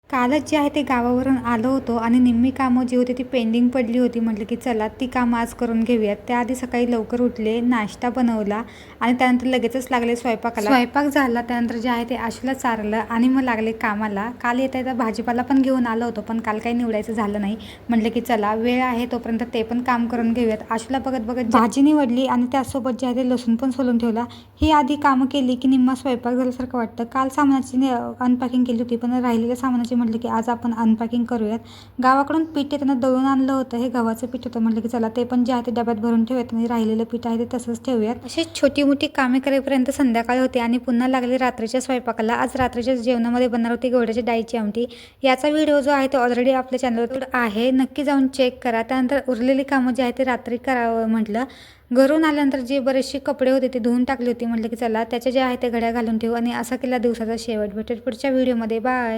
कालच जे आहे ते गावावरून आलो होतो आणि निम्मी कामं जी होती ती पेंडिंग पडली होती. म्हटलं की चला ती कामं आज करून घेऊयात. त्याआधी सकाळी लवकर उठले, नाश्ता बनवला आणि त्यानंतर लगेचच लागले स्वयंपाकाला. स्वयंपाक झाला त्यानंतर जे आहे ते आशूला चारलं आणि मग लागले कामाला. काल येता येता भाजीपाला पण घेऊन आलो होतो, पण काल काही निवडायचं झालं नाही. म्हटलं की चला वेळ आहे तोपर्यंत ते पण काम करून घेऊयात. आशूला बघत बघत भाजी निवडली आणि त्यासोबत जे आहे ते लसूण पण सोलून ठेवला. ही आधी कामं केली की निम्मा स्वयंपाक झाल्यासारखं वाटतं. काल सामानाची अनपॅकिंग केली होती, पण राहिलेल्या सामानाची म्हटलं की आज आपण अनपॅकिंग करूयात. गावाकडून पीठ येताना दळून आणलं होतं, हे गव्हाचं पीठ होतं. म्हटलं की चला ते पण जे आहे ते डब्यात भरून ठेवूयात आणि राहिलेलं पीठ आहे ते तसंच ठेवूयात. अशी छोटी मोठी कामे करेपर्यंत संध्याकाळ होते आणि पुन्हा लागले रात्रीच्या स्वयंपाकाला. आज रात्रीच्या जेवणामध्ये बनणार होती गवड्याची डाळीची आमटी. याचा व्हिडिओ जो आहे तो ऑलरेडी आपल्या चॅनलवर आहे, नक्की जाऊन चेक करा. त्यानंतर उरलेली कामं जी आहे ते रात्री करावं म्हटलं. घरून आल्यानंतर जे बरेचसे कपडे होते ते धुवून टाकले होते. म्हटलं की चला त्याच्या जे आहे ते घड्या घालून ठेवू आणि असा केला दिवसाचा शेवट. भेटूया पुढच्या व्हिडिओमध्ये. बाय.